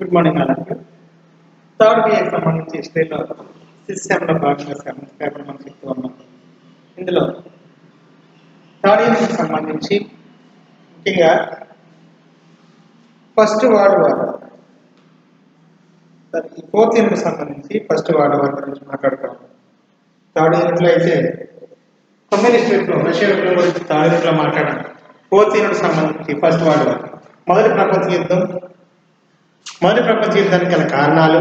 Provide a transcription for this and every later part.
Good morning అందరికీ. Third బిఏకి సంబంధించి హిస్టరీలో సిస్టంలో భాగంగా పేపర్ మనం చెప్తూ ఉన్నాం. ఇందులో థర్డ్ ఇయర్కి సంబంధించి ముఖ్యంగా ఫస్ట్ వరల్డ్ వార్, ఈ ఫోర్త్ యూనిట్కి సంబంధించి ఫస్ట్ వరల్డ్ వార్ గురించి మాట్లాడుతాం. థర్డ్ యూనిట్లో అయితే కమ్యూనిస్ట్ విప్లవం, రష్యా విప్లవం గురించి థర్డ్ యూనిట్లో మాట్లాడాం. ఫోర్త్ యూనిట్కి సంబంధించి ఫస్ట్ వరల్డ్ వార్, మొదటి ప్రపంచ యుద్ధానికి గల కారణాలు,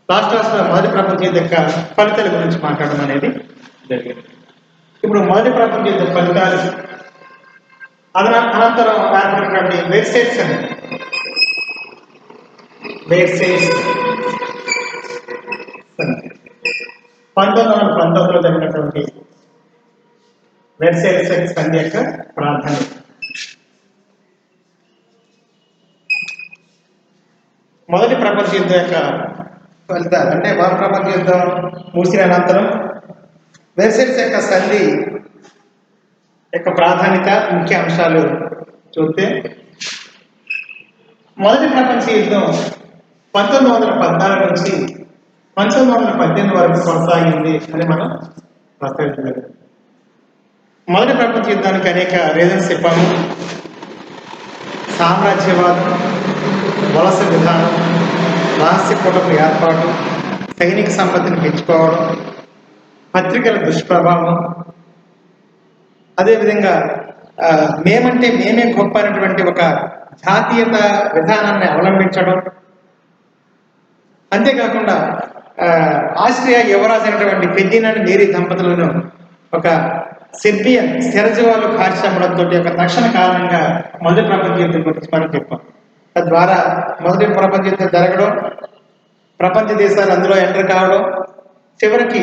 లాస్ట్ క్లాస్లో మొదటి ప్రపంచ యుద్ధ యొక్క ఫలితాల గురించి మాట్లాడడం అనేది జరిగింది. ఇప్పుడు మొదటి ప్రపంచ యుద్ధ ఫలితాలు అనంతరం ఏర్పడినటువంటి వెర్సైల్స్ అని వెర్సైల్స్ 1919లో జరిగినటువంటి వెర్సైల్స్ సంధి యొక్క ప్రాధాన్యత. మొదటి ప్రపంచ యుద్ధం యొక్క ఫలితాలు అంటే మొదటి ప్రపంచ యుద్ధం ముగిసిన అనంతరం వెర్సైల్స్ యొక్క సంధి యొక్క ప్రాధాన్యత, ముఖ్య అంశాలు చూస్తే, మొదటి ప్రపంచ యుద్ధం 1914 నుంచి 1918 వరకు కొనసాగింది అని మనం ప్రస్తావించలేదు. మొదటి ప్రపంచ యుద్ధానికి అనేక రీజన్స్ చెప్పాము. సామ్రాజ్యవాదం, వలస విధానం, రహస్య కూటమి ఏర్పాటు, సైనిక సంపత్తిని పెంచుకోవడం, పత్రికల దుష్ప్రభావం, అదేవిధంగా మేమంటే మేమే గొప్ప అనేటువంటి ఒక జాతీయత విధానాన్ని అవలంబించడం, అంతేకాకుండా ఆస్ట్రియా యువరాజు అయినటువంటి ఫెర్డినాండ్ మేరీ దంపతులను ఒక సెర్బియన్ స్థిరజీవాలు కార్చడంతో ఒక తక్షణ కారణంగా మొదటి ప్రపంచ యుద్ధం గురించి మనం చెప్పాం. తద్వారా మొదటి ప్రపంచ యుద్ధం జరగడం, ప్రపంచ దేశాలు అందులో ఎంటర్ కావడం, చివరికి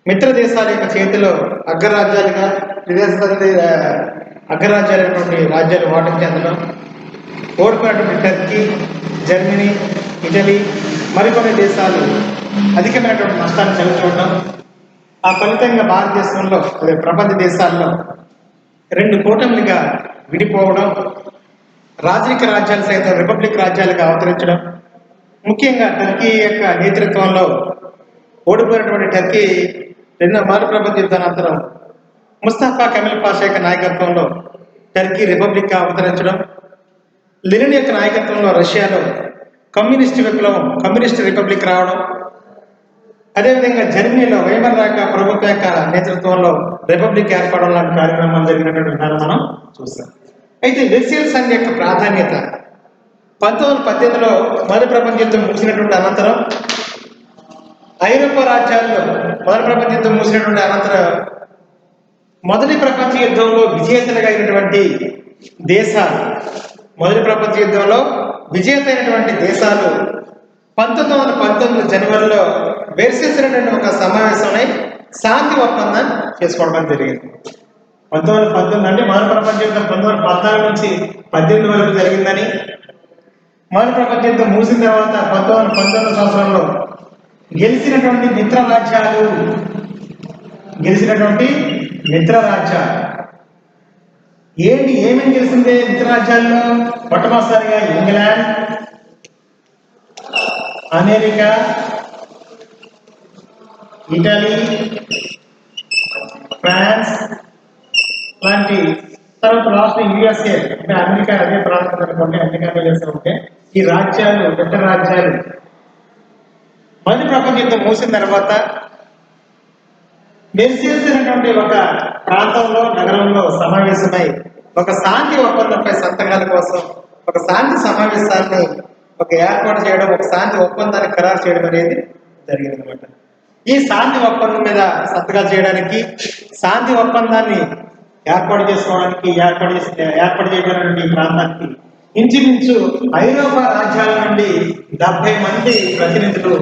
మిత్ర దేశాల యొక్క చేతిలో అగ్రరాజ్యాలుగా అగ్రరాజ్యాలైనటువంటి రాజ్యాలు ఓటమి చెందడం, ఓడిపోయినటువంటి టర్కీ, జర్మనీ, ఇటలీ మరికొన్ని దేశాలు అధికమైనటువంటి నష్టాన్ని చవిచూడడం, ఆ ఫలితంగా భారతదేశంలో అదే ప్రపంచ దేశాల్లో రెండు కూటమిలుగా విడిపోవడం, రాజరిక రాజ్యాలు సైతం రిపబ్లిక్ రాజ్యాలుగా అవతరించడం, ముఖ్యంగా టర్కీ యొక్క నేతృత్వంలో ఓడిపోయినటువంటి టర్కీ మొదటి ప్రపంచ యుద్ధానంతరం ముస్తఫా కమల్ పాషా యొక్క నాయకత్వంలో టర్కీ రిపబ్లిక్గా అవతరించడం, లెనిన్ యొక్క నాయకత్వంలో రష్యాలో కమ్యూనిస్ట్ విప్లవం, కమ్యూనిస్ట్ రిపబ్లిక్ రావడం, అదేవిధంగా జర్మనీలో వైమర్ రాక ప్రభుత్వ యొక్క నేతృత్వంలో రిపబ్లిక్ ఏర్పడడం లాంటి కార్యక్రమాలు జరిగినటువంటి విధానం మనం చూస్తాం. అయితే వెర్సైల్స్ సంధి యొక్క ప్రాధాన్యత 1918లో మొదటి ప్రపంచ యుద్ధం ముగిసినటువంటి అనంతరం ఐరోపా రాజ్యాల్లో మొదటి ప్రపంచ యుద్ధం ముగిసినటువంటి అనంతరం మొదటి ప్రపంచ యుద్ధంలో విజేతలుగా అయినటువంటి దేశాలు, మొదటి ప్రపంచ యుద్ధంలో విజేత అయినటువంటి దేశాలు 1919 జనవరిలో వెర్సైల్స్ అనేటువంటి ఒక సమావేశంలో శాంతి ఒప్పందం చేసుకోవడం జరిగింది. 1919 అంటే మొదటి ప్రపంచ యుద్ధం 1914 నుంచి 18 వరకు జరిగిందని, మొదటి ప్రపంచ యుద్ధం ముగిసిన తర్వాత 1919 సంవత్సరంలో గెలిచినటువంటి మిత్ర రాజ్యాలు ఏమేమి గెలిచిందే మిత్ర రాజ్యాల్లో? మొట్టమొదటిసారిగా ఇంగ్లాండ్, అమెరికా, ఇటలీ, ఫ్రాన్స్ లాంటి, తర్వాత లాస్ట్ యుఎస్ఏ అంటే అమెరికా అదే ప్రాంతం అనుకోండి, అమెరికా యుఎస్ఏ ఉంటే ఈ రాజ్యాలు పెద్ద రాజ్యాలు మొదటి ప్రపంచ యుద్ధం ముగిసిన తర్వాత వెర్సైల్స్ అనేటువంటి ఒక ప్రాంతంలో, నగరంలో సమావేశమై ఒక శాంతి ఒప్పందంపై సంతకాల కోసం ఒక శాంతి సమావేశాన్ని ఏర్పాటు చేయడం, ఒక శాంతి ఒప్పందాన్ని ఖరారు చేయడం అనేది జరిగింది అనమాట. ఈ శాంతి ఒప్పందం మీద సంతకాలు చేయడానికి, శాంతి ఒప్పందాన్ని ఏర్పాటు చేసుకోవడానికి, ఏర్పాటు చేయడానికి ఈ ప్రాంతానికి ఇంచుమించు ఐరోపా రాజ్యాల నుండి 70 మంది ప్రతినిధులు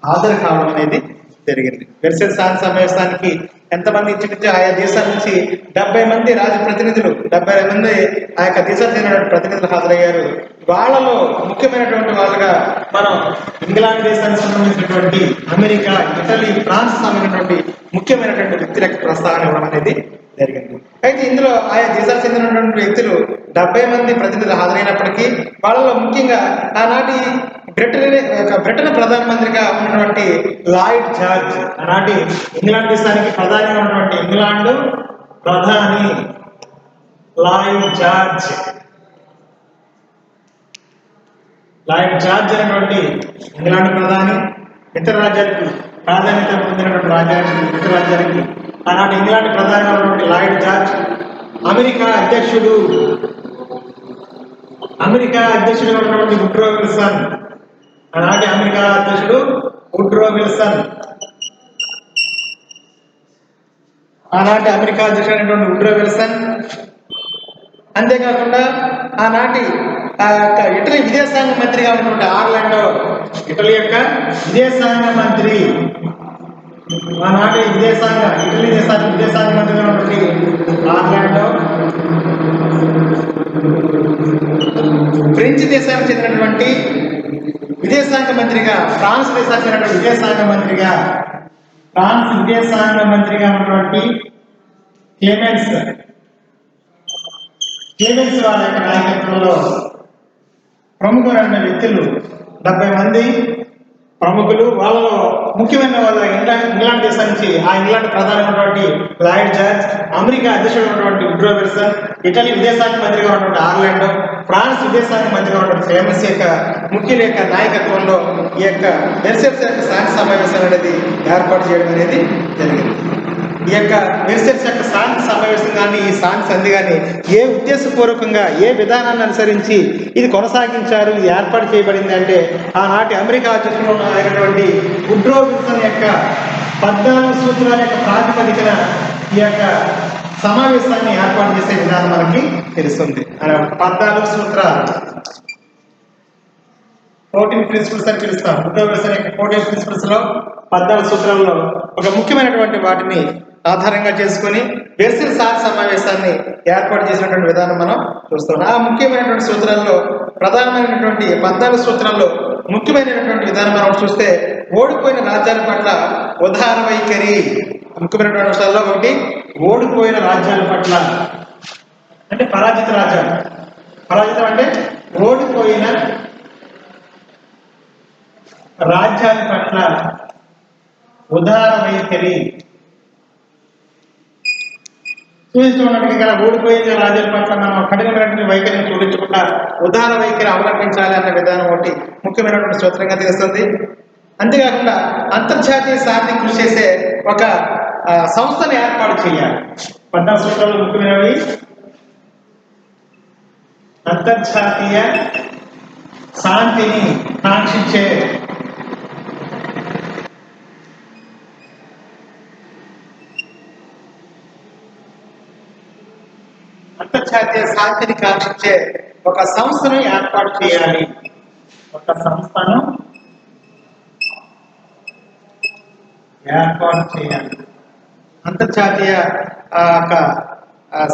హాజరు కావడం అనేది జరిగింది. వెర్సైల్స్ శాంతి సమావేశానికి ఎంతమంది ఇంచుమించు ఆయా దేశాల నుంచి 70 మంది ప్రతినిధులు, 70 మంది ఆ యొక్క దేశాలకు చెందిన ప్రతినిధులు హాజరయ్యారు. వాళ్ళలో ముఖ్యమైనటువంటి వాళ్ళుగా మనం ఇంగ్లాండ్ దేశానికి సంబంధించినటువంటి అమెరికా, ఇటలీ, ఫ్రాన్స్ సంబంధించినటువంటి ముఖ్యమైనటువంటి వ్యక్తులకు ప్రస్తావన ఇవ్వడం అనేది జరిగింది. అయితే ఇందులో ఆయా దేశాలకు చెందినటువంటి వ్యక్తులు 70 మంది ప్రతినిధులు హాజరైనప్పటికీ వాళ్ళలో ముఖ్యంగా ఆనాటి బ్రిటన్ ప్రధానమంత్రిగా ఉన్నటువంటి లాయిడ్ జార్జ్, ఆనాటి ఇంగ్లాండ్ దేశానికి ప్రధానిగా ఉన్నటువంటి ఇంగ్లాండ్ ప్రధాని లాయిడ్ జార్జ్ అనేటువంటి ఇంగ్లాండ్ ప్రధాని ఇతర రాజ్యాలకు ప్రాధాన్యత పొందినటువంటి ఇతర రాజ్యానికి ఆనాటి ఇంగ్లాండ్ ప్రధానిగా ఉన్నటువంటి లాయిడ్ జార్జ్, అమెరికా అధ్యక్షుడిగా ఉన్నటువంటి వుడ్రో విల్సన్, ఆనాటి అమెరికా అధ్యక్షుడు వుడ్రో విల్సన్, అంతేకాకుండా ఆనాటి ఇటలీ విదేశాంగ మంత్రిగా ఉన్నటువంటి ఆర్లాండో, ఇటలీ యొక్క విదేశాంగ మంత్రి, ఆనాటి ఇటలీ విదేశాంగ మంత్రిగా ఉన్నటువంటి ఆర్లాండో, ఫ్రెంచ్ దేశానికి చెందినటువంటి విదేశాంగ మంత్రిగా, ఫ్రాన్స్ దేశానికి చెందినటువంటి విదేశాంగ మంత్రిగా ఉన్నటువంటి క్లెమెన్స్ వారి యొక్క నాయకత్వంలో ప్రముఖమైన వ్యక్తులు 70 మంది ప్రముఖులు, వాళ్ళలో ముఖ్యమైన వాళ్ళ ఇంగ్లాండ్ దేశం నుంచి ఇంగ్లాండ్ ప్రధాని ఉన్నటువంటి లాయిడ్ జార్జ్, అమెరికా అధ్యక్షుడు ఉన్నటువంటి వుడ్రో విల్సన్, ఇటలీ విదేశాంగ మంత్రిగా ఉన్నటువంటి ఆర్లాండో, ఫ్రాన్స్ విదేశాంగ మంత్రిగా ఉన్నటువంటి క్లెమెన్స్ యొక్క ముఖ్యుల యొక్క నాయకత్వంలో ఈ యొక్క వెర్సైల్స్ యొక్క శాంతి సమావేశం అనేది ఏర్పాటు చేయడం అనేది జరిగింది. ఈ యొక్క వెర్సైల్స్ యొక్క శాంతి సమావేశం కానీ ఈ శాంతి సంధి కానీ ఏ ఉద్దేశపూర్వకంగా ఏ విధానాన్ని అనుసరించి ఇది కొనసాగించారు, ఇది ఏర్పాటు చేయబడింది అంటే ఆనాటి అమెరికా అధ్యక్షుడు అయినటువంటి వుడ్రో విల్సన్ యొక్క 14 సూత్రాల యొక్క ప్రాతిపదికన ఈ యొక్క సమావేశాన్ని ఏర్పాటు చేసే విధానం మనకి తెలుస్తుంది. 14 సూత్రాలు, 14 ప్రిన్సిపల్స్ అని పిలుస్తాం. వుడ్రో విల్సన్ యొక్క 14 ప్రిన్సిపల్స్ లో 14 సూత్రాల్లో ఒక ముఖ్యమైనటువంటి వాటిని ఆధారంగా చేసుకుని వెర్సైల్స్ శాంతి సమావేశాన్ని ఏర్పాటు చేసినటువంటి విధానం మనం చూస్తాం. ఆ ముఖ్యమైనటువంటి సూత్రాల్లో ప్రధానమైనటువంటి 14 సూత్రాల్లో ముఖ్యమైనటువంటి విధానం మనం చూస్తే ఓడిపోయిన రాజ్యాల పట్ల ఉదార వైఖరి. ముఖ్యమైనటువంటి అంశాల్లో ఒకటి ఓడిపోయిన రాజ్యాల పట్ల, అంటే పరాజిత రాజ్యాలు. పరాజితం అంటే ఓడిపోయిన రాజ్యాల పట్ల ఉదార వైఖరి చూపిస్తున్నట్టుగా ఇక్కడ ఓడిపోయిన రాజ్యాల పట్ల మనం కఠినమైనటువంటి వైఖరిని చూపించకుండా ఉదార వైఖరి అవలంబించాలి అన్న విధానం ఒకటి ముఖ్యమైనటువంటి సూత్రంగా తెలుస్తుంది. అంతేకాకుండా అంతర్జాతీయ శాంతికి కృషి చేసే ఒక సంస్థను ఏర్పాటు చేయాలి. 14 సూత్రాలు ముఖ్యమైనవి. అంతర్జాతీయ శాంతిని కాంక్షించే అంతర్జాతీయ శాంతిని కాంక్షించే ఒక సంస్థను ఏర్పాటు చేయాలి. అంతర్జాతీయ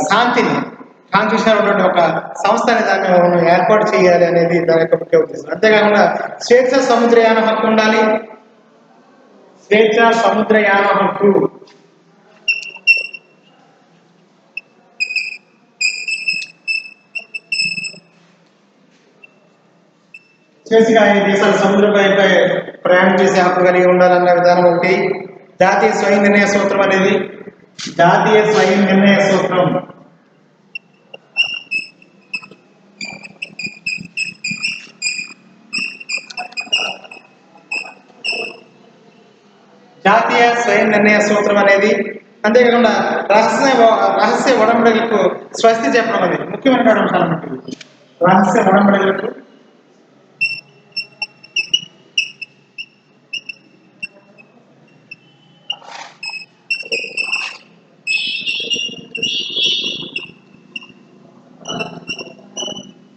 శాంతిని కాంక్షించినటువంటి ఒక సంస్థ అనే దాన్ని మనం ఏర్పాటు చేయాలి అనేది దాని యొక్క ముఖ్య ఉద్దేశం. అంతేకాకుండా స్వేచ్ఛ సముద్రయాన హక్కు ఉండాలి. స్వేచ్ఛ సముద్రయాన హక్కు, స్వేచ్ఛగా ఈ దేశాల సముద్రంపై ప్రయాణం చేసే హక్కు కలిగి ఉండాలన్న విధానం ఒకటి. జాతీయ స్వయం నిర్ణయ సూత్రం అనేది, జాతీయ స్వయం నిర్ణయ సూత్రం, జాతీయ స్వయం నిర్ణయ సూత్రం అనేది. అంతేకాకుండా రహస్య ఒడంబడికలకు స్వస్తి చెప్పడం అనేది ముఖ్యమైన అంశాలు అన్నట్టు. రహస్య ఒడంబడికలకు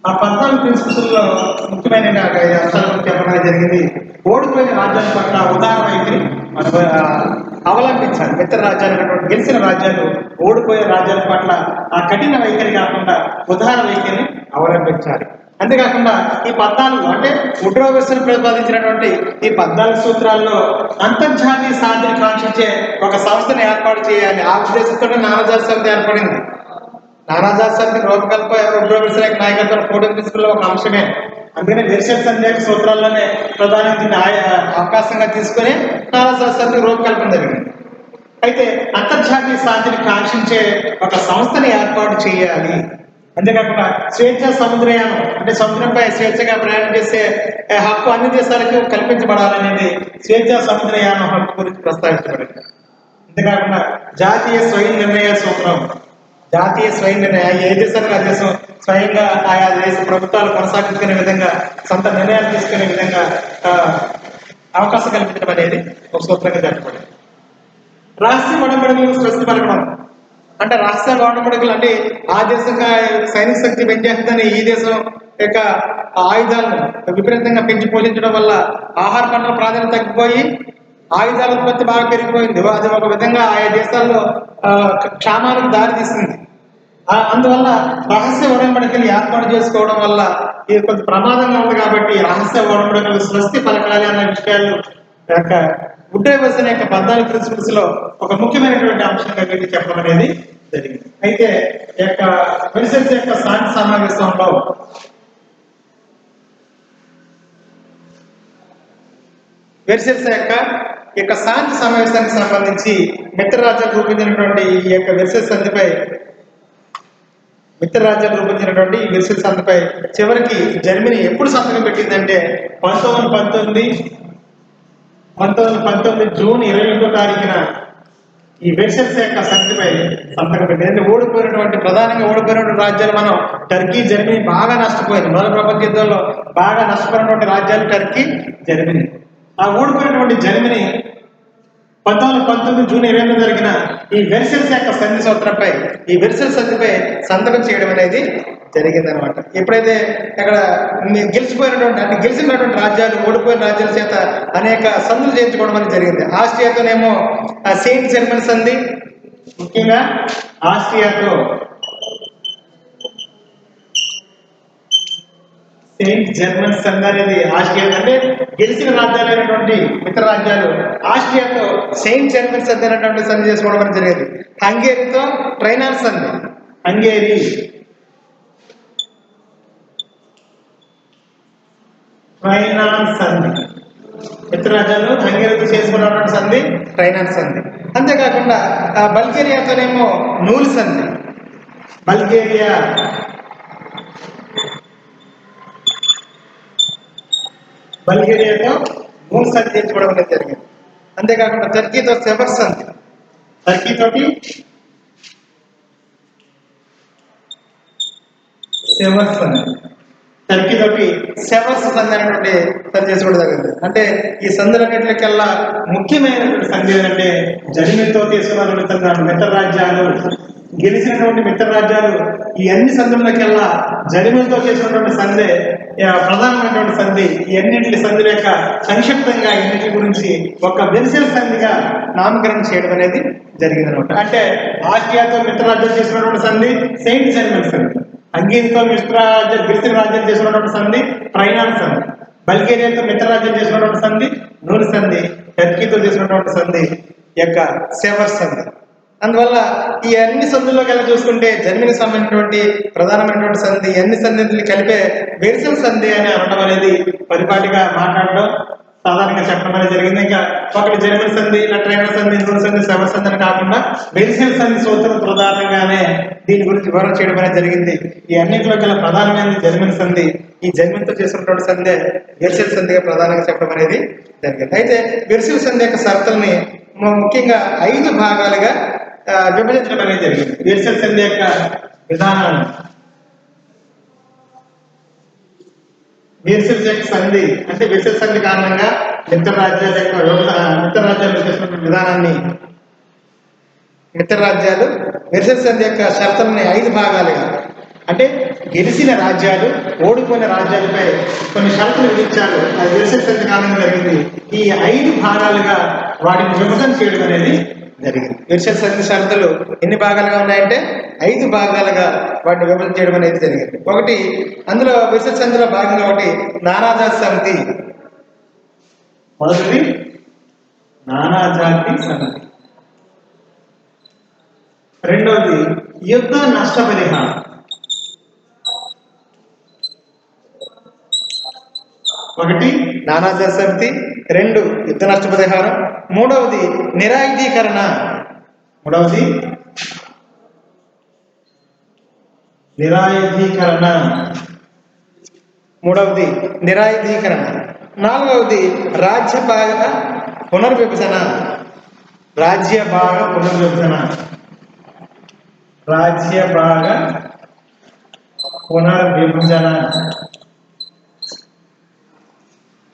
ఆ 14 ప్రిన్సిపల్స్లో ముఖ్యమైన 5 అంశాల గురించి చెప్పడం జరిగింది. ఓడిపోయిన రాజ్యాల పట్ల ఉదార వైఖరి అవలంబించాలి. మిత్ర రాజ్యాలు, గెలిచిన రాజ్యాలు ఓడిపోయే రాజ్యాల పట్ల ఆ కఠిన వైఖరి కాకుండా ఉదార వైఖరిని అవలంబించాలి. అంతేకాకుండా ఈ 14 అంటే వుడ్రో విల్సన్ ప్రతిపాదించినటువంటి ఈ 14 సూత్రాల్లో అంతర్జాతీయ శాంతిని కాంక్షించే ఒక సంస్థను ఏర్పాటు చేయాలి. ఆ ఉద్దేశంతో నానాజాతి సమితి ఏర్పడింది. నానాజాతి సమితి రూపకల్ప వుడ్రో విల్సన్ యొక్క నాయకత్వం కోడింగ్ ప్రిన్సిపల్ ఒక అంశమే. అందుకనే వెర్సైల్ సంధి యొక్క సూత్రాల్లోనే ప్రధాని అవకాశంగా తీసుకుని నానాజాతి సమితి రూపకల్పన జరిగింది. అయితే అంతర్జాతీయ శాంతిని కాంక్షించే ఒక సంస్థని ఏర్పాటు చేయాలి. అంతేకాకుండా స్వేచ్ఛ సముద్రయానం అంటే సముద్రంపై స్వేచ్ఛగా ప్రయాణం చేసే హక్కు అన్ని దేశాలకు కల్పించబడాలనేది స్వేచ్ఛ సముద్రయానం హక్కు గురించి ప్రస్తావించబడింది. అంతేకాకుండా జాతీయ స్వయం నిర్ణయ సూత్రం, జాతీయ స్వయం నిర్ణయం ఏ దేశానికి ఆ దేశం స్వయంగా ఆయా దేశ ప్రభుత్వాలు కొనసాగించుకునే విధంగా సొంత నిర్ణయాలు తీసుకునే విధంగా అవకాశం కల్పించడం అనేది ఒక సూత్రంగా చెప్పబడింది. రహస్య ఒడంబడికలకు స్వస్తి పలకడం అంటే రహస్య ఒడంబడికలు అంటే ఆ దేశం సైనిక శక్తి పెంచేస్తుందని ఈ దేశం యొక్క ఆయుధాలను విపరీతంగా పెంచి పోషించడం వల్ల ఆహార పంటల ప్రాధాన్యత తగ్గిపోయి ఆయుధాల ఉత్పత్తి బాగా పెరిగిపోయింది. అది ఒక విధంగా ఆయా దేశాల్లో క్షామానికి దారి తీస్తుంది. అందువల్ల రహస్య ఒడంబడికలు ఏర్పాటు చేసుకోవడం వల్ల ఇది కొంత ప్రమాదంగా ఉంది. కాబట్టి రహస్య ఒడంబడికలు స్వస్తి పలకాలి అన్న విషయాలు యొక్క వుడ్రో విల్సన్ యొక్క 14 ప్రిన్సిపల్స్ లో ఒక ముఖ్యమైనటువంటి అంశంగా వీటి చెప్పడం అనేది జరిగింది. అయితే ఈ యొక్క వెర్సైల్స్ యొక్క శాంతి సమావేశంలో వెర్సైల్స్ యొక్క శాంతి సమావేశానికి సంబంధించి మిత్రరాజ్యాలు రూపొందినటువంటి ఈ యొక్క వెర్సైల్స్ సంధిపై మిత్రరాజ్యాలు రూపొందినటువంటి ఈ వెర్సైల్స్ సంధిపై చివరికి జర్మనీ ఎప్పుడు సంతకం పెట్టిందంటే 1919 జూన్ 21వ తారీఖున ఈ వెర్సైల్స్ యొక్క సంధిపై సంతకం పెట్టింది. అంటే ప్రధానంగా ఓడిపోయినటువంటి రాజ్యాలు మనం టర్కీ, జర్మనీ బాగా నష్టపోయింది. మొదటి ప్రపంచ యుద్ధంలో బాగా నష్టపోయినటువంటి రాజ్యాలు టర్కీ, జర్మనీ. ఆ ఓడిపోయినటువంటి జర్మనీ 1919 జూన్ 20 జరిగిన ఈ వెర్సైల్స్ యొక్క సంధి సూత్రంపై ఈ వెర్సైల్స్ సంధిపై సంతకం చేయడం అనేది జరిగిందనమాట. ఎప్పుడైతే అక్కడ గెలిచినటువంటి రాజ్యాలు ఓడిపోయిన రాజ్యాల చేత అనేక సంధులు చేయించుకోవడం అనేది జరిగింది. ఆస్ట్రియాతోనేమో సెయింట్ జర్మన్ సంధి, ముఖ్యంగా ఆస్ట్రియాతో సెయింట్ జర్మన్ సంధి అనేది ఆస్ట్రియా అంటే గెలిచిన రాజ్యాలైనటువంటి మిత్ర రాజ్యాలు ఆస్ట్రియాతో సెయింట్ జర్మన్ సంధి అనేటువంటి సంధి చేసుకోవడం అనేది జరిగింది. హంగేరీతో ట్రైనాన్ సంధి, హంగేరీ ట్రైనాన్ సంధి మిత్ర రాజ్యాలు హంగేరీతో చేసుకున్నటువంటి సంధి ట్రైనాన్ సంధి. అంతేకాకుండా బల్గేరియాతోనేమో నూల్ సంధి, బల్గేరియాతో నూల్ సంధి చేసుకోవడం అనేది జరిగింది. అంతేకాకుండా టర్కీతో సెవర్స్ సంధి, టర్కీతోటి సెవర్స్ సంధి, టర్కీతోటి సెవర్స్ సంధి అనేటువంటి సంధి చేసుకోవడం జరిగింది. అంటే ఈ సంధులన్నింటికల్లా ముఖ్యమైనటువంటి సంధి ఏంటంటే జర్మనీతో తీసుకున్నటువంటి మిత్ర రాజ్యాలు గెలిచినటువంటి మిత్ర రాజ్యాలు ఈ అన్ని సంధులకెల్లా జర్మనీతో చేసినటువంటి సంధి ప్రధానమైనటువంటి సంధి. ఈ అన్నింటి సంధుల యొక్క సంక్షిప్తంగా ఇన్నింటి గురించి ఒక వెర్సైల్స్ సంధిగా నామకరణం చేయడం అనేది జరిగిందనమాట. అంటే ఆస్ట్రియాతో మిత్రరాజ్యాలు చేసినటువంటి సంధి సెయింట్ జర్మన్ సంధి, హంగేరీతో గెలిచిన రాజ్యాలు చేసినటువంటి సంధి ట్రైనాన్ సంధి, బల్గేరియాతో మిత్రరాజ్యం చేసినటువంటి సంధి నూల్ సంధి, టర్కీతో చేసినటువంటి సంధి యొక్క సెవర్స్ సంధి. అందువల్ల ఈ అన్ని సంధుల్లోకి ఎలా చూసుకుంటే జర్మనీకి సంబంధించినటువంటి ప్రధానమైనటువంటి సంధి అన్ని సంధిని కలిపే వెర్సైల్స్ సంధి అని అనడం అనేది పరిపాటిగా మాట్లాడడం సాధారణంగా చెప్పడం అనేది జరిగింది. ఇంకా ఒకటి జర్మన్ సంధి, ఇలా ట్రైనర్ సంధి, నూల్ సంధి, సెవర్స్ సంధి అని కాకుండా వెర్సైల్స్ సంధి సూత్రం ప్రధానంగానే దీని గురించి వివరణ చేయడం అనేది జరిగింది. ఈ అన్నింటిలో గల ప్రధానమైనది జర్మన్ సంధి. ఈ జర్మనీతో చేసినటువంటి సంధి వెర్సైల్స్ సంధిగా ప్రధానంగా చెప్పడం అనేది జరిగింది. అయితే వెర్సైల్స్ సంధి యొక్క షరతుల్ని ముఖ్యంగా 5 భాగాలుగా విభజించడం అనేది జరిగింది. వెర్సైల్స్ సంధి యొక్క విధానాన్ని వెర్సైల్స్ యొక్క సంధి అంటే వెర్సైల్స్ సంధి కారణంగా మిత్ర రాజ్యాలు చేసినటువంటి విధానాన్ని మిత్ర రాజ్యాలు వెర్సైల్స్ సంధి యొక్క షరతులని 5 భాగాలుగా అంటే గెలిచిన రాజ్యాలు ఓడిపోయిన రాజ్యాలపై కొన్ని షరతులు విధించారు. అది వెర్సైల్స్ సంధి కారణంగా జరిగింది. ఈ 5 భాగాలుగా వాటిని విభజన చేయడం అనేది జరిగింది. వెర్సైల్స్ సంధి షరతులు ఎన్ని భాగాలుగా ఉన్నాయంటే 5 భాగాలుగా వాటిని విభజన చేయడం అనేది జరిగింది. ఒకటి అందులో వెర్సెస్ సంధిలో భాగంగా ఒకటి నానాజాతి సమితి. మొదటిది నానాజాతి సమితి. రెండవది యుద్ధ నష్టపరిహారం. ఒకటి నానాజాతి సమితి, 2 యుద్ధ నష్టపరిహారం, మూడవది నిరాయుధీకరణ. నిరాయుధీకరణ. నాలుగవది రాజ్యభాగ పునర్విభజన.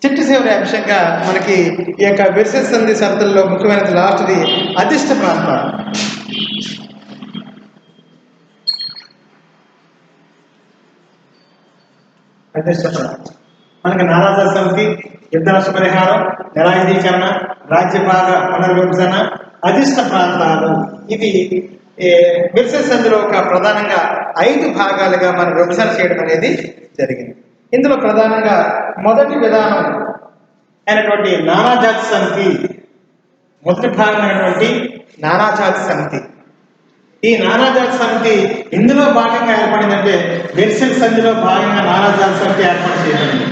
చిట్ట చివరి అంశంగా మనకి ఈ యొక్క వెర్సెస్ సంధి షరతుల్లో ముఖ్యమైనది లాస్ట్ది అధిష్ట ప్రాంతాలు. మనకి నానాజాతి సమితి, యుద్ధ నష్టపరిహారం, నిరాయుధీకరణ, రాజ్యభాగ పునర్విభజన, అధిష్ట ప్రాంతాలు. ఇది వెర్సెస్ సంధిలో ఒక ప్రధానంగా 5 భాగాలుగా మనం విభజన చేయడం అనేది జరిగింది. ఇందులో ప్రధానంగా మొదటి విధానం అయినటువంటి నానాజాతి సమితి, మొదటి భాగమైనటువంటి నానాజాతి సమితి. ఈ నానాజాతి సమితి ఇందులో భాగంగా ఏర్పడిందంటే వెర్సెస్ సంధిలో భాగంగా నానాజాతి సమితి ఏర్పాటు చేయబడింది.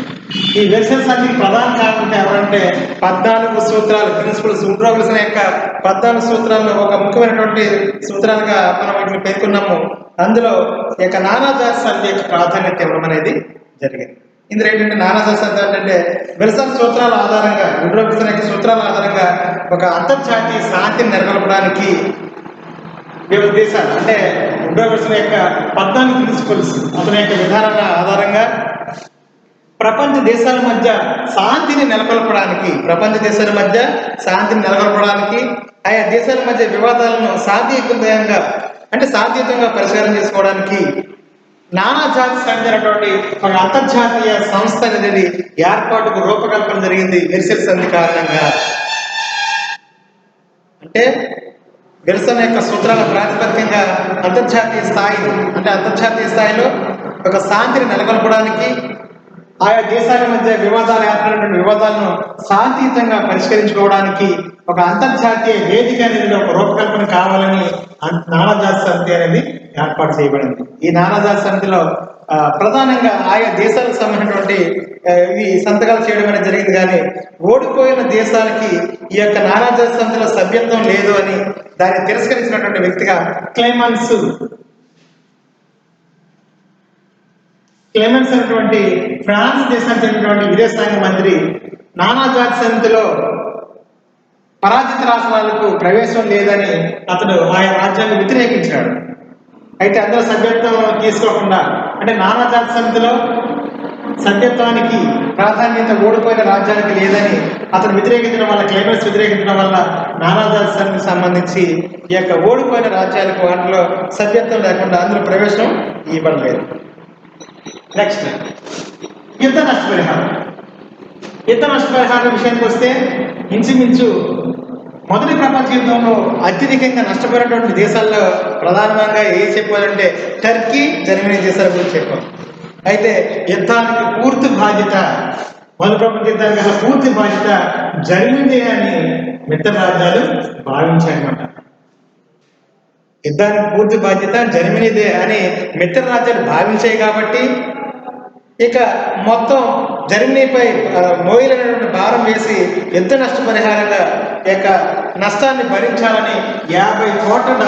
ఈ వెర్సెస్ సంధికి ప్రధాన కారణం ఎవరంటే 14 సూత్రాలు, ప్రిన్సిపల్స్. వుడ్రో విల్సన్ యొక్క 14 సూత్రాల్లో ఒక ముఖ్యమైనటువంటి సూత్రాలుగా మనం వాటిని పేర్కొన్నాము. అందులో ఈ యొక్క నానాజాతి సమితి యొక్క ప్రాధాన్యత ఇవ్వడం అనేది జరిగింది. ఇందులో ఏంటంటే నానాజాతి సమితి అంటే విల్సన్ సూత్రాల ఆధారంగా, వుడ్రో విల్సన్ యొక్క సూత్రాల ఆధారంగా ఒక అంతర్జాతీయ శాంతిని నెలకొల్పడానికి వివిధ దేశాలు అంటే వుడ్రో విల్సన్ యొక్క 14 ప్రిన్సిపల్స్, అతని యొక్క విధానాల ఆధారంగా ప్రపంచ దేశాల మధ్య శాంతిని నెలకొల్పడానికి, ఆయా దేశాల మధ్య వివాదాలను శాంతియుతంగా పరిష్కారం చేసుకోవడానికి నానాజాతి సంధి అనేటువంటి ఒక అంతర్జాతీయ సంస్థ అనేది ఏర్పాటుకు రూపకల్పన జరిగింది వెర్సెస్ సంధి కారణంగా. అంటే విల్సన్ యొక్క సూత్రాల ప్రాతిపదికంగా అంతర్జాతీయ స్థాయిలో ఒక శాంతిని నెలకొల్పడానికి, ఆయా దేశాల మధ్య ఏర్పడినటువంటి వివాదాలను శాంతియుతంగా పరిష్కరించుకోవడానికి ఒక అంతర్జాతీయ వేదిక అనేది ఒక రూపకల్పన కావాలని నానాజాతి సమితి అనేది ఏర్పాటు చేయబడింది. ఈ నానాజాతి సమితిలో ప్రధానంగా ఆయా దేశాలకు సంబంధించినటువంటి ఇవి సంతకాలు చేయడం అనేది జరిగింది. కానీ ఓడిపోయిన దేశాలకి ఈ యొక్క నానాజాతి సమితిలో సభ్యత్వం లేదు అని దాన్ని తిరస్కరించినటువంటి వ్యక్తిగా క్లెమెన్స్ అనేటువంటి ఫ్రాన్స్ దేశానికి చెందినటువంటి విదేశాంగ మంత్రి నానాజాతి సమితిలో పరాజిత రాష్ట్రాలకు ప్రవేశం లేదని అతడు ఆయా రాజ్యాన్ని వ్యతిరేకించాడు. అయితే అందులో సభ్యత్వం తీసుకోకుండా, అంటే నానాజాతి సమితిలో సభ్యత్వానికి ప్రాధాన్యత ఓడిపోయిన రాజ్యానికి లేదని అతను వ్యతిరేకించడం వల్ల, క్లెమెన్స్ వ్యతిరేకించడం వల్ల నానాజాతి సమితికి సంబంధించి ఈ యొక్క ఓడిపోయిన రాజ్యాలకు వాటిలో సభ్యత్వం లేకుండా అందులో ప్రవేశం ఇవ్వలేదు. నెక్స్ట్ యుద్ధ నష్టపరిహారం విషయానికి వస్తే ఇంచుమించు మొదటి ప్రపంచ యుద్ధంలో అత్యధికంగా నష్టపోయినటువంటి దేశాల్లో ప్రధానంగా ఏం చెప్పాలంటే టర్కీ, జర్మనీ దేశాల గురించి చెప్పాం. అయితే యుద్ధానికి పూర్తి బాధ్యత, మొదటి ప్రపంచ యుద్ధానికి పూర్తి బాధ్యత జర్మనీ అని మిత్ర రాజ్యాలు భావించాయన్నమాట. యుద్ధానికి పూర్తి బాధ్యత జర్మనీదే అని మిత్ర రాజ్యాలు భావించాయి. కాబట్టి ఇక మొత్తం జర్మనీపై మోయిలైనటువంటి భారం వేసి యుద్ధ నష్టపరిహారంగా యొక్క నష్టాన్ని భరించాలని $50 కోట్ల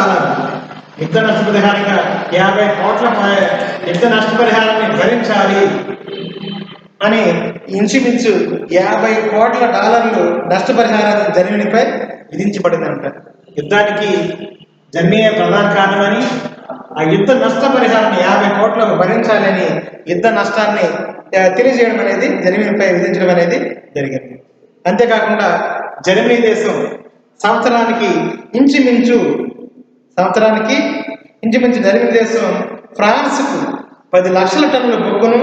యుద్ధ నష్టపరిహారంగా $50 కోట్ల యుద్ధ నష్టపరిహారాన్ని భరించాలి అని ఇంచుమించు $50 కోట్ల నష్టపరిహారాన్ని జర్మనీపై విధించబడిందంట. యుద్ధానికి జర్మనీ ప్రధాన కారణమని ఆ యుద్ధ నష్టపరిహారాన్ని 50 కోట్లకు భరించాలని యుద్ధ నష్టాన్ని తెలియజేయడం అనేది జర్మనీపై విధించడం అనేది జరిగింది. అంతేకాకుండా జర్మనీ దేశం సంవత్సరానికి ఇంచుమించు జర్మనీ దేశం ఫ్రాన్స్కు 10 లక్షల టన్నుల బొగ్గును,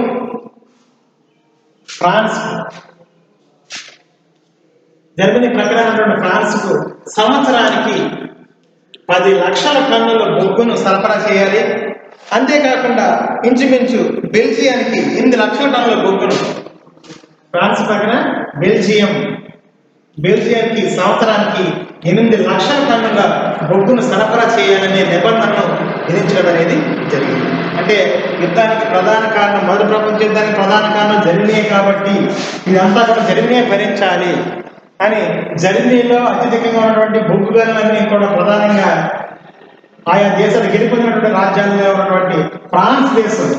జర్మనీ ప్రకారం ఫ్రాన్స్కు సంవత్సరానికి 10 లక్షల టన్నుల బొగ్గును సరఫరా చేయాలి. అంతేకాకుండా ఇంచుమించు బెల్జియానికి 8 లక్షల టన్నుల బొగ్గును, ఫ్రాన్స్ పక్కన బెల్జియంకి సంవత్సరానికి 8 లక్షల టన్నుల బొగ్గును సరఫరా చేయాలనే నిబంధనను విధించడం అనేది జరిగింది. అంటే యుద్ధానికి ప్రధాన కారణం, మొదటి ప్రపంచ యుద్ధానికి ప్రధాన కారణం జర్మనీ కాబట్టి ఇదంతా కూడా జర్మనీ భరించాలి అని జర్మనీలో అత్యధికంగా ఉన్నటువంటి బొగ్గు గనులన్నీ కూడా ప్రధానంగా ఆయా దేశాలు గెలుపొందినటువంటి రాజ్యాల్లో ఉన్నటువంటి ఫ్రాన్స్ దేశం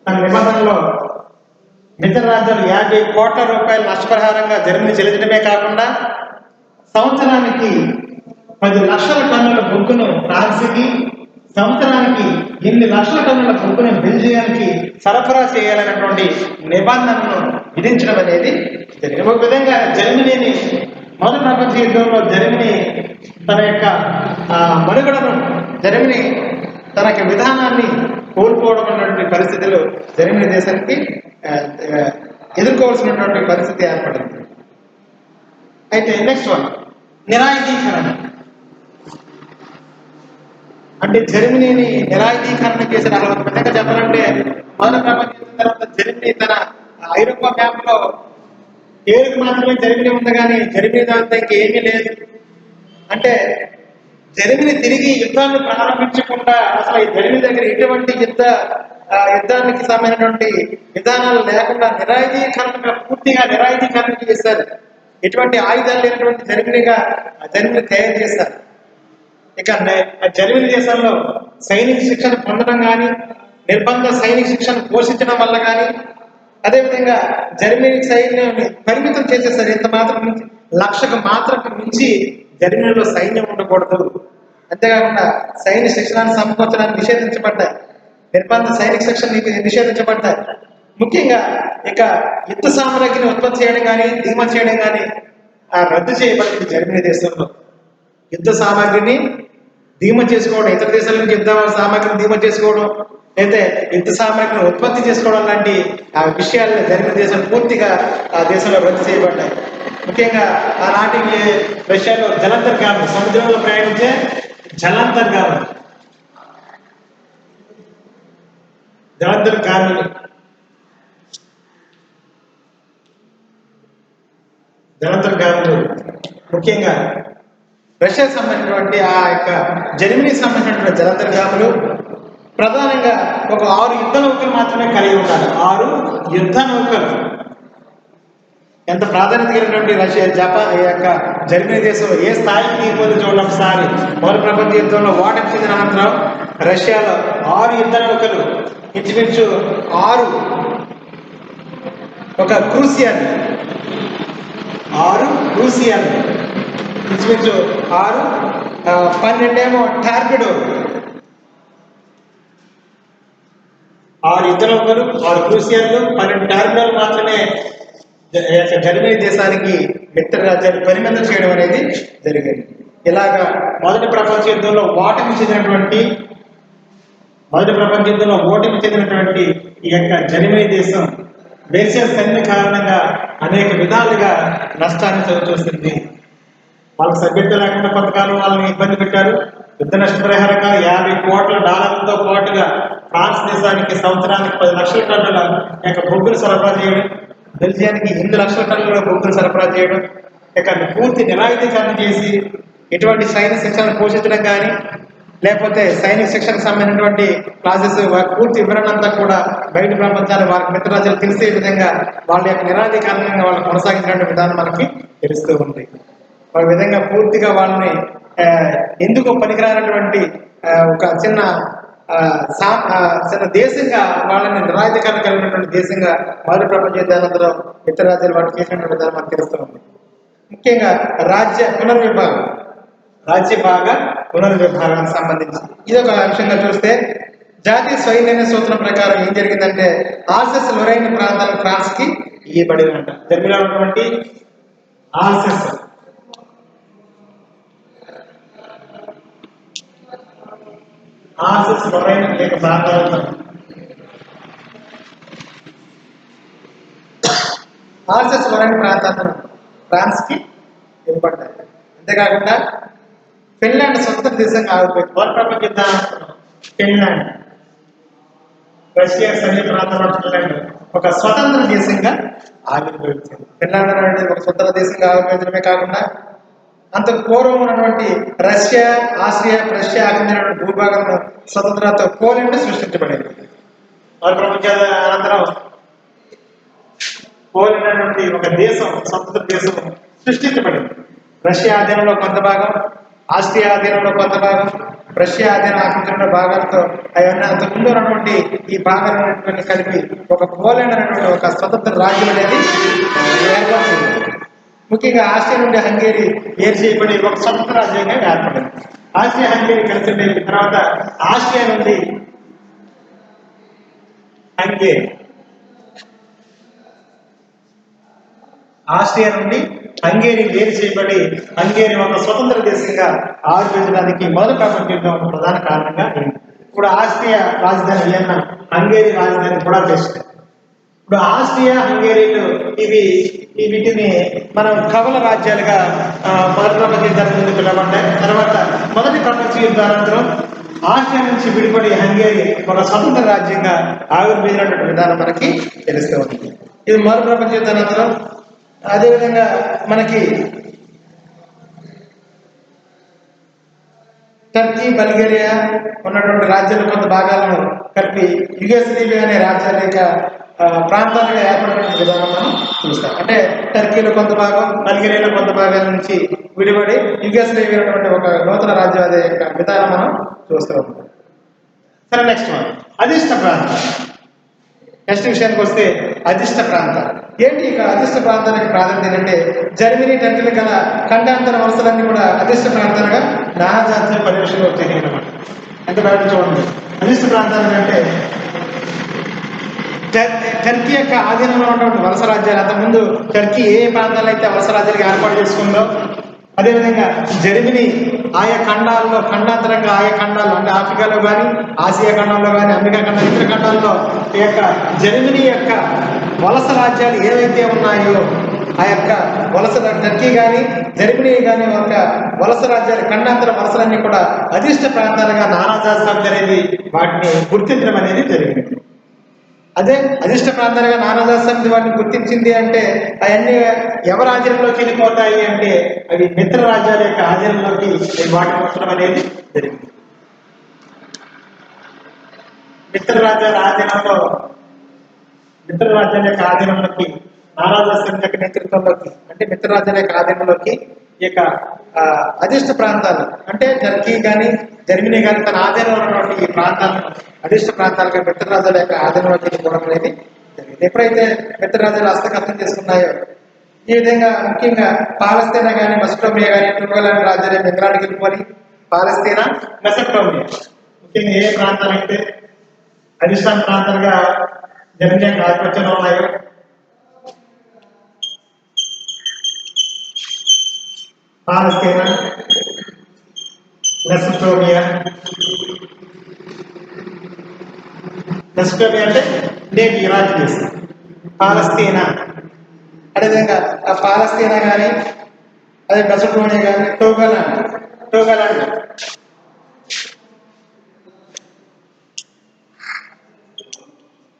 తన నిబంధనలో మిగతా రాజ్యాలు 50 కోట్ల రూపాయల నష్టపరిహారంగా జర్మనీ చెల్లించడమే కాకుండా సంవత్సరానికి 10 లక్షల టన్నుల బొగ్గును ఫ్రాన్స్కి, సంవత్సరానికి 8 లక్షల టన్నుల బొగ్గును బెల్జియానికి సరఫరా చేయాలనేటువంటి నిబంధనను విధించడం అనేది జరిగింది. ఒక విధంగా జర్మనీని మొదటి ప్రపంచ యుద్ధంలో జర్మనీ తన యొక్క మనుగడను, జర్మనీ తన యొక్క విధానాన్ని కోల్పోవడం అనేటువంటి పరిస్థితులు జర్మనీ దేశానికి ఎదుర్కోవాల్సినటువంటి పరిస్థితి ఏర్పడింది. అయితే నెక్స్ట్ వన్, నిరాయుధీకరణ. అంటే జర్మనీని నిరాయుధీకరణ చేసిన ఒక విధంగా చెప్పాలంటే మొదటి ప్రపంచ యుద్ధం తర్వాత జర్మనీ తన ఐరోపా మ్యాప్ లో పేరుకు మాత్రమే జర్మనీ ఉంది, కానీ జర్మనీ దాంతో ఇంకేమీ లేదు. అంటే జర్మనీ తిరిగి యుద్ధాన్ని ప్రారంభించకుండా అసలు ఈ జర్మనీ దగ్గర ఎటువంటి యుద్ధానికి సంబంధించినటువంటి విధానాలు లేకుండా పూర్తిగా నిరాయుధీకరణ చేశారు. ఎటువంటి ఆయుధాలు లేనటువంటి జర్మనీ తయారు చేశారు. ఇక జర్మనీ దేశంలో సైనిక శిక్షణ పొందడం కానీ, నిర్బంధ సైనిక శిక్షణ పోషించడం వల్ల కానీ, అదేవిధంగా జర్మనీ సైన్యాన్ని పరిమితం చేసేసారు. ఇంత మాత్రం మించి 1,00,000కు మాత్రం మించి జర్మనీలో సైన్యం ఉండకూడదు. అంతేకాకుండా సైనిక శిక్షణాన్ని సమకూర్చడానికి నిషేధించబడ్డాయి, నిర్బంధ సైనిక శిక్షణ నిషేధించబడ్డాయి. ముఖ్యంగా ఇక యుద్ధ సామగ్రిని ఉత్పత్తి చేయడం కానీ, దిగుమతి చేయడం కానీ రద్దు చేయబడింది. జర్మనీ దేశంలో యుద్ధ సామాగ్రిని దిగుమతి చేసుకోవడం, ఇతర దేశాల నుంచి యుద్ధ సామాగ్రిని దిగుమతి చేసుకోవడం, అయితే యుద్ధ సామాగ్రిని ఉత్పత్తి చేసుకోవడం లాంటి విషయాలను జర్మనీ దేశం పూర్తిగా ఆ దేశంలో రద్దు చేయబడ్డాయి. ముఖ్యంగా ఆనాటి రష్యాలో జలంతర్గామి, సముద్రంలో ప్రయాణించే జలంతర్గామి ముఖ్యంగా రష్యాకు సంబంధించినటువంటి ఆ యొక్క జర్మనీకి సంబంధించినటువంటి జలంతర్గాములు ప్రధానంగా ఒక 6 యుద్ధ నౌకలు మాత్రమే కలిగి ఉండాలి. 6 యుద్ధ నౌకలు. ఎంత ప్రాధాన్యత కలిగినటువంటి రష్యా, జపాన్, ఈ యొక్క జర్మనీ దేశం ఏ స్థాయికి దిగిపోతే చూడండి. ఒకసారి మొదటి ప్రపంచ యుద్ధంలో ఓటమి చెందిన అనంతరం రష్యాలో 6 యుద్ధ నౌకలు, ఇంచుమించు 6 ఒక క్రూసియన్, 6 క్రూసియన్, ఇంచుమించు 6, 12 ఏమో టార్పిడో. 6 యుద్ధ నౌకలు, 6 క్రూసియన్లు, 12 టార్పిడోలు మాత్రమే జర్మనీ దేశానికి మిత్ర రాజ్యాలు పరిమితం చేయడం అనేది జరిగింది. ఇలాగా మొదటి ప్రపంచ యుద్ధంలో ఓటమి చెందినటువంటి ఈ యొక్క జర్మనీ దేశం దేశీయ సైన్య కారణంగా అనేక విధాలుగా నష్టాన్ని చవిచూస్తుంది. వాళ్ళకి సభ్యత లేకుండా కొంతకాలం వాళ్ళని ఇబ్బంది పెట్టారు. యుద్ధ నష్టపరిహారంగా $50 కోట్ల పాటుగా ఫ్రాన్స్ దేశానికి సంవత్సరానికి 10 లక్షల టన్నుల యొక్క బొగ్గును సరఫరా చేయడం, బెల్జియానికి 8 లక్షల టన్నుల బొగ్గును సరఫరా చేయడం, ఇక పూర్తి నిరాయుధీకరణ చేసి ఎటువంటి సైనిక శిక్షణను పోషించడం కానీ, లేకపోతే సైనిక శిక్షణకు సంబంధించినటువంటి క్లాసెస్ పూర్తి వివరణంతా కూడా బయట ప్రపంచాలు వారికి మిత్రరాజ్యాలు తెలిసే విధంగా వాళ్ళ యొక్క నిరాయుధీకరణంగా వాళ్ళు కొనసాగించిన విధానం మనకి తెలుస్తూ ఉంది. ఒక విధంగా పూర్తిగా వాళ్ళని ఎందుకు పనికిరానటువంటి ఒక చిన్న దేశంగా వాళ్ళని నిరాయుధీకరణ కలిగినటువంటి దేశంగా మొదటి ప్రపంచ యుద్ధానంతరం ఇతర రాజ్యాలు వాటి చేసినటువంటి విధానం మనకు తెలుస్తూ ఉంది. ముఖ్యంగా రాజ్య పునర్విభాగానికి సంబంధించి ఇది ఒక అంశంగా చూస్తే, జాతీయ స్వయం సూత్రం ప్రకారం ఏం జరిగిందంటే ఆల్సెస్ లొరైన్ ప్రాంతాలు ఫ్రాన్స్ కి ఇవ్వబడినంట. జర్మనీలో ఉన్నటువంటి ఆల్సెస్ లొరైన్ అనేక ప్రాంతాలు ఆల్సెస్ లొరైన్ ప్రాంతాలు ఫ్రాన్స్ కి ఇవ్వబడ్డాయి. అంతేకాకుండా ఫిన్లాండ్ స్వతంత్ర దేశంగా ఆవిర్భవించింది. మొదటి ప్రపంచ యుద్ధానంతరం ఫిన్లాండ్, రష్యా సరిహద్దు ప్రాంతంలో ఫిన్లాండ్ ఒక స్వతంత్ర దేశంగా ఆవిర్భవించింది. ఫిన్లాండ్ అనేది ఒక స్వతంత్ర దేశంగా ఆవిర్భవించడమే కాకుండా అంతకు పూర్వం ఉన్నటువంటి రష్యా, ఆస్ట్రియా, ప్రష్యా చెందినటువంటి భూభాగంలో స్వతంత్రత పోలాండ్ సృష్టించబడింది. మొదటి ప్రపంచ అనంతరం పోలాండ్ అనేటువంటి ఒక దేశం, స్వతంత్ర దేశం సృష్టించబడింది. రష్యా ఆధీనంలో కొంత భాగం, ఆస్ట్రియా ఆధీనంలో కొంత భాగం, రష్యా ఆధీనం ఆక్రమించిన భాగాలతో అవన్నీ అంతకుముందు ఉన్నటువంటి ఈ భాగాలన్నింటినీ కలిపి ఒక పోలాండ్ అనేటువంటి ఒక స్వతంత్ర రాజ్యం అనేది ఏర్పడుతుంది. ముఖ్యంగా ఆస్ట్రియా నుండి హంగేరీ వేరు చేయబడి ఒక స్వతంత్ర రాజ్యంగా ఏర్పడింది. ఆస్ట్రియా హంగేరీ కలిసి ఉండేది. తర్వాత ఆస్ట్రియా నుండి హంగేరీ, ఆస్ట్రియా నుండి హంగేరీ వేరు చేయబడి హంగేరీ ఒక స్వతంత్ర దేశంగా ఆవిర్భవించడానికి మొదటి ప్రపంచ యుద్ధం ప్రధాన కారణంగా అయింది. ఇప్పుడు ఆస్ట్రియా రాజధాని వియన్నా, హంగేరీ రాజధాని బుడాపెస్ట్. ఇప్పుడు ఆస్ట్రియా, హంగేరీలు వీటిని మనం కవల రాజ్యాలుగా మొదటి ప్రపంచ యుద్ధానికి ముందు పిలవబడ్డాయి. తర్వాత మొదటి ప్రపంచ యుద్ధానంతరం ఆస్ట్రియా నుంచి విడిపడి హంగేరీ ఒక స్వతంత్ర రాజ్యంగా ఆవిర్భవించినటువంటి విధానం మనకి తెలుస్తూ ఉంటుంది. ఇది మొదటి ప్రపంచ యుద్ధానంతరం. అదేవిధంగా మనకి టర్కీ, బల్గేరియా ఉన్నటువంటి రాజ్యాల కొంత భాగాలను కలిపి యుగోస్లావియా అనే రాజ్యాల యొక్క ప్రాంతాలుగా ఏర్పడిన విధానం మనం చూస్తాం. అంటే టర్కీలో కొంత భాగం, బల్గేరియాలో కొంత భాగాల నుంచి విడిపడి యుగోస్లావియా అనేటువంటి ఒక నూతన రాజ్యాల యొక్క విధానం మనం చూస్తూ ఉంటాం. సరే, నెక్స్ట్ మనం అధిష్ట ప్రాంతాలు. నెక్స్ట్ విషయానికి వస్తే అధిష్ట ప్రాంతాలు ఏంటి? ఇక అధిష్ట ప్రాంతానికి ప్రాధాన్యత అంటే జర్మనీ, టర్కీలు గల ఖండాంతర వలసలన్నీ కూడా అధిష్ట ప్రాంతాలుగా నానాజాతీయ పరివేషంలో వచ్చేది అనమాట. అంటే బయట చూడండి, అధిష్ట ప్రాంతాలు అంటే టర్కీ యొక్క ఆధీనంలో ఉన్నటువంటి వలస రాజ్యాలు. అంతకుముందు టర్కీ ఏ ప్రాంతాల్లో అయితే వలస రాజ్యాలుగా ఏర్పాటు చేసుకుందో, అదేవిధంగా జర్మనీ ఆయా ఖండాల్లో ఖండాంతరంగా ఆయా ఖండాలు అంటే ఆఫ్రికాలో కానీ, ఆసియా ఖండంలో కానీ, అమెరికా ఖండం, ఇతర ఖండాల్లో ఈ యొక్క జర్మనీ యొక్క వలస రాజ్యాలు ఏవైతే ఉన్నాయో ఆ యొక్క వలస టర్కీ కానీ, జర్మనీ కానీ ఒక వలస రాజ్యాలు, ఖండాంతర వలసలన్నీ కూడా అధిష్ట ప్రాంతాలుగా నానాజాతి సమితి అనేది వాటిని గుర్తించడం అనేది జరిగింది. అదే అధిష్ట ప్రాంతాలుగా నానాజాతి సమితి వాటిని గుర్తించింది అంటే అవన్నీ ఎవరి ఆధీనంలోకి వెళ్ళిపోతాయి అంటే అవి మిత్ర రాజ్యాల యొక్క ఆధీనంలోకి వాటిని ఉంచడం అనేది జరిగింది. మిత్ర రాజ్యాల యొక్క ఆధీనంలోకి నానాజాతి సమితి యొక్క నేతృత్వంలోకి అంటే మిత్ర రాజ్యాల యొక్క ఆధీనంలోకి ఈ యొక్క అధిష్ట ప్రాంతాలు అంటే టర్కీ కానీ, జర్మనీ కానీ తన ఆధీనంలో ఉన్నటువంటి ఈ ప్రాంతాలను అధిష్ట ప్రాంతాలుగా మిత్ర రాజ్యాల యొక్క ఆధీనంలోకి వెళ్ళిపోవడం అనేది జరిగింది. ఎప్పుడైతే మిత్ర రాజ్యాలు హస్తగతం చేసుకున్నాయో ఈ విధంగా ముఖ్యంగా పాలస్తీనా కానీ, మెసొపొటేమియా కానీ, టూర్కలాండ్ రాజ్యాలు ఇంగ్లాండ్కి వెళ్ళిపోయి పాలస్తీనా, మెసొపొటేమియా ముఖ్యంగా ఏ ప్రాంతాలైతే అధిష్టాన ప్రాంతాలుగా జర్మనీ యొక్క ఆధిపత్యంలో ఉన్నాయో పాలస్తీనా, మెసొపొటేమియా అంటే నేటి ఇరాక్ దేశం, పాలస్తీనా అదేవిధంగా ఆ పాలస్తీనా కానీ, అదే మెసొపొటేమియా కానీ,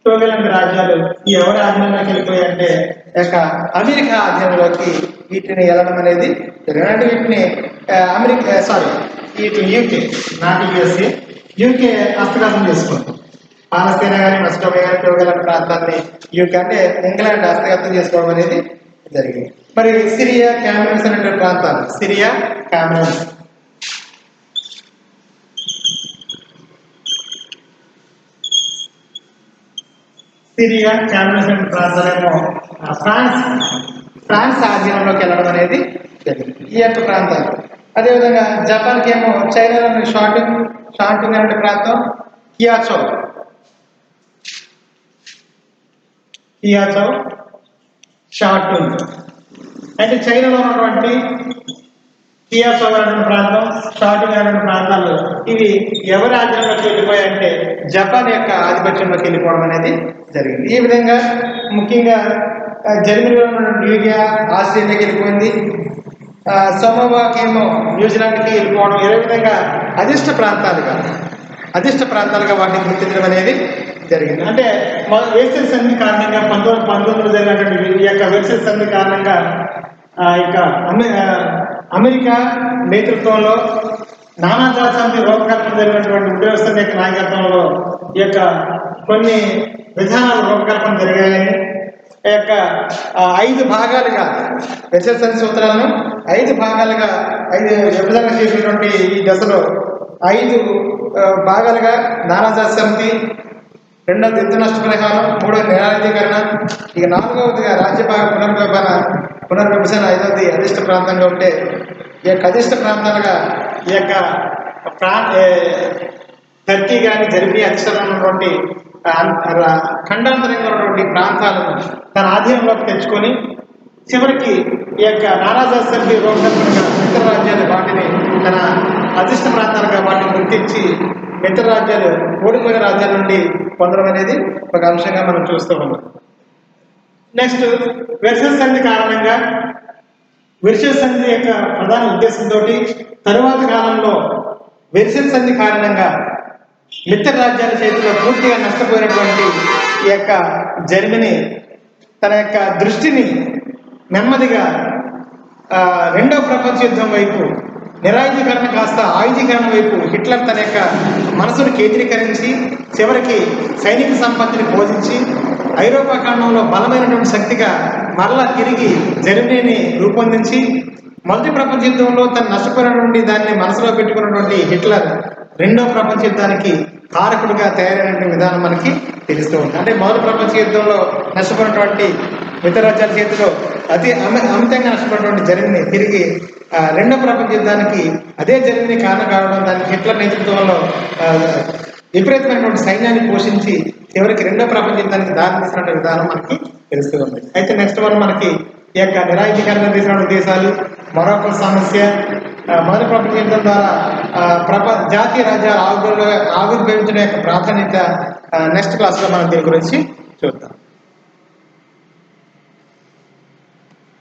టోగలాండ్ రాజ్యాలు ఎవరి ఆధీనంలోకి వెళ్ళిపోయాయంటే యొక్క అమెరికా ఆధీనంలోకి వీటిని వెళ్ళడం అనేది జరిగింది. అంటే వీటిని వీటిని యూకే, నాటి యుఎస్ఏ, యూకే హస్తగతం చేసుకుంది. పాలస్తీనా కానీ, మెసొపొటేమియా కానీ, టోగలాండ్ ప్రాంతాన్ని యూకే అంటే ఇంగ్లాండ్ హస్తగతం చేసుకోవడం అనేది జరిగింది. మరి సిరియా, కామెరూన్స్ అనే ప్రాంతాలు, సిరియా, కామెరూన్స్ అనే ప్రాంతాలేమో ఫ్రాన్స్ ఆధీనంలోకి వెళ్ళడం అనేది జరిగింది. ఈ యొక్క ప్రాంతాలు అదేవిధంగా జపాన్కి ఏమో చైనాలోని షాంటింగ్ అనే ప్రాంతం, కియాచో, షాంటింగ్ అంటే చైనాలో ఉన్నటువంటి కియాచో అనే ప్రాంతం, షాంటింగ్ అనే ప్రాంతాలు ఇవి ఎవరి ఆధీనంలోకి వెళ్ళిపోయాయంటే జపాన్ యొక్క ఆధిపత్యంలోకి వెళ్ళిపోవడం అనేది జరిగింది. ఈ విధంగా ముఖ్యంగా జర్మనీలో ఉన్నటువంటి లిబియా ఆస్ట్రేలియాకి వెళ్ళిపోయింది. సమోవాకేమో న్యూజిలాండ్కి వెళ్ళిపోవడం, ఏ విధంగా అదిష్ట ప్రాంతాలుగా వాటిని గుర్తించడం అనేది జరిగింది. అంటే వెర్సైల్స్ సంధి కారణంగా 1919 జరిగినటువంటి ఈ యొక్క వెర్సైల్స్ సంధి కారణంగా ఇక అమెరికా నేతృత్వంలో నానాజాతి సమితి రూపకల్పన జరిగినటువంటి ఉద్యోగస్తుల యొక్క నాయకత్వంలో ఈ యొక్క కొన్ని విధానాలు రూపకల్పన జరిగాయని, ఈ యొక్క 5 భాగాలుగా వెర్సైల్స్ సంధి సూత్రాలను 5 భాగాలుగా విభజన చేసినటువంటి ఈ దశలో 5 భాగాలుగా నానాజాతి సమితి, 2వది యుద్ధ నష్టపరిహారం, 3వది నిరాయుధీకరణ, ఇక 4వదిగా రాజ్యభాగ పునర్విభజన, 5వది అధిష్ట ప్రాంతంగా ఉంటే ఈ యొక్క అధిష్ట ప్రాంతాలుగా ఈ యొక్క టర్కీ కానీ జర్మనీ అధిష్టానం ఉన్నటువంటి ఖండాంతరంగా ఉన్నటువంటి ప్రాంతాలను తన ఆధీనంలోకి తెచ్చుకొని చివరికి ఈ యొక్క నానాజాతి సమితి రూపకల్పనగా మిత్ర రాజ్యాలు వాటిని తన అధిష్ట ప్రాంతాలుగా వాటిని గుర్తించి మిత్ర రాజ్యాలు ఓడిపోయిన రాజ్యాల నుండి పొందడం అనేది ఒక అంశంగా మనం చూస్తూ ఉన్నాం. నెక్స్ట్ వెర్సైల్స్ సంధి కారణంగా, వెర్సైల్స్ సంధి యొక్క ప్రధాన ఉద్దేశంతో తరువాత కాలంలో వెర్సైల్స్ సంధి కారణంగా మిత్ర రాజ్యాల చేతిలో పూర్తిగా నష్టపోయినటువంటి ఈ యొక్క జర్మనీ తన యొక్క దృష్టిని నెమ్మదిగా రెండవ ప్రపంచ యుద్ధం వైపు, నిరాయుధీకరణ కాస్త ఆయుధీకరణ వైపు హిట్లర్ తన యొక్క మనసును కేంద్రీకరించి చివరికి సైనిక సంపత్తిని బోధించి ఐరోపా ఖండంలో బలమైనటువంటి శక్తిగా మరలా తిరిగి జర్మనీని రూపొందించి మొదటి ప్రపంచ యుద్ధంలో తను నష్టపోయినటువంటి దాన్ని మనసులో పెట్టుకున్నటువంటి హిట్లర్ రెండవ ప్రపంచ యుద్ధానికి కారకుడిగా తయారైనటువంటి విధానం మనకి తెలుస్తూ ఉంది. అంటే మొదటి ప్రపంచ యుద్ధంలో నష్టపోయినటువంటి మిత్ర రాజ్యాల చేతిలో అమితంగా నష్టపోయినటువంటి జర్మనీ తిరిగి రెండవ ప్రపంచ యుద్ధానికి అదే జర్మనీ కారణం కావడం, దానికి హిట్లర్ నేతృత్వంలో విపరీతమైనటువంటి సైన్యాన్ని పోషించి చివరికి రెండవ ప్రపంచ యుద్ధానికి దారితీసినటువంటి విధానం మనకి తెలుస్తూ ఉంది. అయితే నెక్స్ట్ వన్ మనకి ఈ యొక్క నిరాయుధీకరణ తీసిన దేశాలు, మరొక సమస్య, మొదటి ప్రపంచ యుద్ధం ద్వారా జాతీయ రాజ్యాలు ఆవిర్భవించడం యొక్క ప్రాధాన్యత నెక్స్ట్ క్లాస్లో మనం దీని గురించి చూద్దాం.